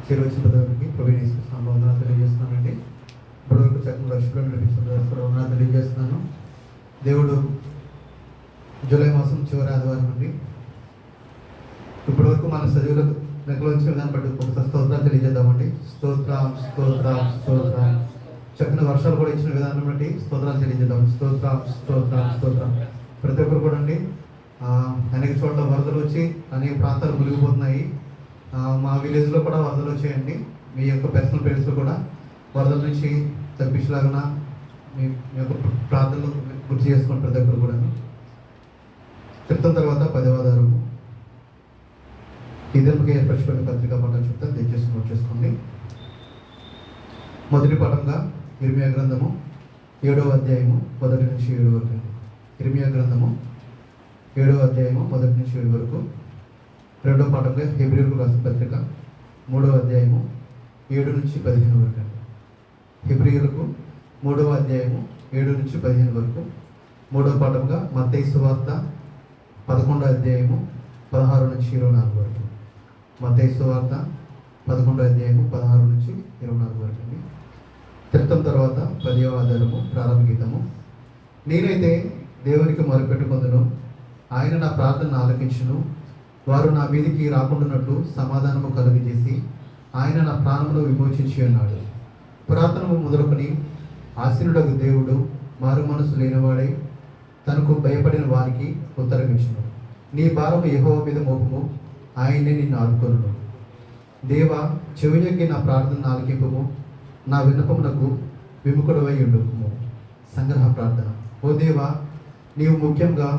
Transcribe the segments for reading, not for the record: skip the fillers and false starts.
చేరువచ్చిన పదవికి ప్రవీణ్ ఇస్తున్నాను వందనాలు తెలియజేస్తున్నానండి. ఇప్పటివరకు చక్కగా రక్షకులు నడిపించిన వందనాలు తెలియజేస్తున్నాను. దేవుడు జూలై మాసం చివరి ఆదివారం నుండి ఇప్పటివరకు మన సజీవులకు నెలలో వచ్చిన విధానం బట్టి ఒకసారి స్తోత్రాలు తెలియజేద్దామండి. స్తోత్రం స్తోత్రం స్తోత్రం. చక్కని వర్షాలు కూడా ఇచ్చిన విధానం బట్టి స్తోత్రాలు తెలియజేద్దాం. స్తోత్రం స్తోత్రం స్తోత్రం. ప్రతి ఒక్కరు కూడా అండి అనేక చోట్ల వరదలు వచ్చి అనేక ప్రాంతాలు మునిగిపోతున్నాయి. మా విలేజ్లో కూడా వరదలు వచ్చాయండి. మీ యొక్క పర్సనల్ ప్లేస్లో కూడా వరదల నుంచి తప్పించలాగా మీ యొక్క ప్రార్థనలు గుర్తు చేసుకోండి. ప్రతి ఒక్కరు కూడా క్రితం తర్వాత 10వ ఆధారము ఈ దినముకి ఏర్పరచుకునే పత్రికా పాఠం చెప్తాను, దయచేసి నోట్ చేసుకోండి. మొదటి పాఠంగా ఇర్మియా గ్రంథము 7వ అధ్యాయము 1 నుంచి 7 వరకు. ఇర్మియా గ్రంథము 7వ అధ్యాయము 1 నుంచి 7 వరకు. రెండవ పాఠంగా హెబ్రీయులకు రాసిన పత్రిక 3వ అధ్యాయము 7 నుంచి 15 వరకు. హెబ్రీయులకు 3వ అధ్యాయము 7 నుంచి 15 వరకు. మూడవ పాఠంగా మత్తయి సువార్త 11వ అధ్యాయము 16 నుంచి 24 వరకు. మత్తయి సువార్త 11వ అధ్యాయము 16 నుంచి 24 వరకు అండి. క్రితం తర్వాత 10వ ఆధారము ప్రారంభ గీతము. నేనైతే దేవునికి మొరపెట్టుకొందును, ఆయన నా ప్రార్థన ఆలకించును. వారు నా మీదికి రాకుండానట్లు సమాధానము కలుగజేసి ఆయన నా ప్రాణమును విమోచించి ఉన్నాడు. పురాతనము మొదలుకొని ఆశీనుడగు దేవుడు మారు మనసు లేనివాడై తనకు భయపడిన వారికి ఉత్తరమిచ్చును. నీ భారము యెహోవా మీద మోపము, ఆయనే నిన్ను ఆదుకొనును. దేవా, చెవియొగ్గి నా ప్రార్థన ఆలకింపుము, నా విన్నపమునకు విముఖుడవై ఉండుము. సంగ్రహ ప్రార్థన. ఓ దేవా, నీవు ముఖ్యంగా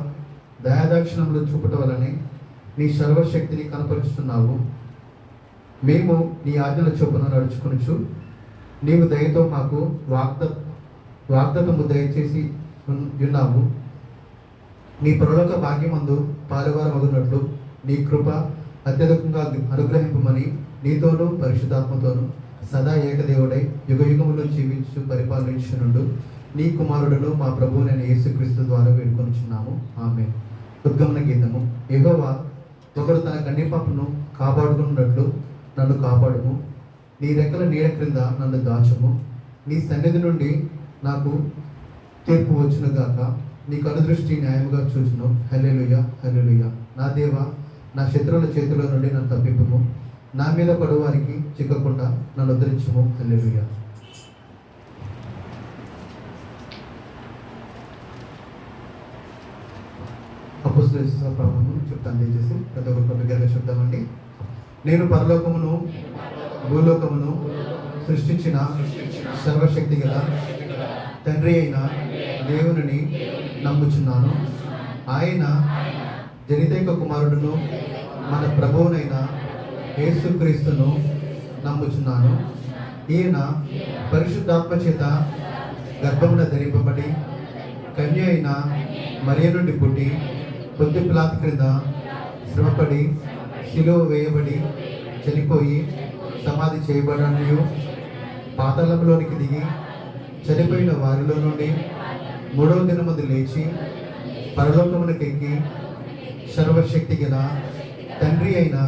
దయాదాక్షిణములు చూపటం వలనే నీ సర్వశక్తిని కనపరుస్తున్నావు. మేము నీ ఆజ్ఞల చొప్పున నడుచుకొనుచు నీవు దయతో మాకు వాగ్దత్తము దయచేసి ఉన్నావు. నీ పరలోక భాగ్యమందు పాలువారమగునట్లు నీ కృప అత్యధికంగా అనుగ్రహింపమని నీతోనూ పరిశుద్ధాత్మతోనూ సదా ఏకదేవుడై యుగయుగములు జీవించు పరిపాలించునుండు నీ కుమారుడును మా ప్రభువునైన యేసుక్రీస్తు ద్వారా వేడుకొనుచున్నాము. ఆమేన్. ఉద్గమన గీతము. యెహోవా, ఒకడు తన కన్యపాపను కాపాడుకున్నట్లు నన్ను కాపాడుము. నీ రెక్కల నీడ క్రింద నన్ను దాచుము. నీ సన్నిధి నుండి నాకు తీర్పు వచ్చునుగాక. నీ కనుదృష్టి న్యాయముగా చూచును. హల్లెలూయా హల్లెలూయా. నా దేవా, నా శత్రువుల చేతిలో నుండి నన్ను తప్పింపుము. నా మీద పడు వారికి చిక్కకుండా నన్ను ఉద్ధరించుము. హల్లెలూయా. అపోస్తలుల ప్రారంభం చెప్తాను, దయచేసి ప్రతి ఒక్కరు బిగ్గరగా చెప్తామండి. నేను పరలోకమును భూలోకమును సృష్టించిన సర్వశక్తి గల తండ్రి అయిన దేవునిని నమ్ముచున్నాను. ఆయన జనితైక కుమారుడును మన ప్రభువునైన యేసుక్రీస్తును నమ్ముచున్నాను. ఈయన పరిశుద్ధాత్మ చేత గర్భమున ధరింపబడి కన్య అయిన మరియ నుండి పుట్టి పొంతి పిలాతు క్రింద శ్రమపడి శిలువ వేయబడి చనిపోయి సమాధి చేయబడనియు పాతాళంలోనికి దిగి చనిపోయిన వారిలో నుండి 3వ దినమందు లేచి పరలోకమునకెక్కి సర్వశక్తి గల తండ్రి అయిన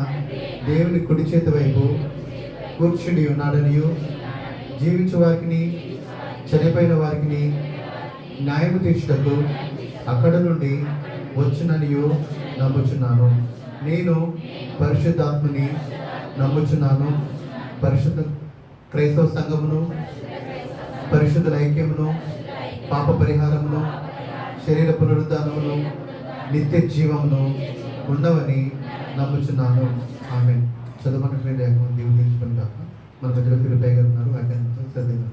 దేవుని కుడి చేతి వైపు కూర్చుని ఉన్నాడనియు జీవించు వారికి చనిపోయిన వారికి న్యాయము తీర్చుటకు అక్కడ నుండి వచ్చుననియు నమ్ముచున్నాను. నేను పరిశుద్ధాత్మని నమ్ముచున్నాను. పరిశుద్ధ క్రైస్తవ సంఘమును, పరిశుద్ధుల ఐక్యమును, పాప పరిహారమును, శరీర పునరుద్ధానమును, నిత్య జీవమును ఉన్నవని నమ్ముచున్నాను. ఆమేన్. చదువుకున్న దేవుని దీవించుకుని కాక మన మధ్యలో ఫిలిపై గారు ఉన్నారు. వాక్యాన్ని శ్రద్ధగా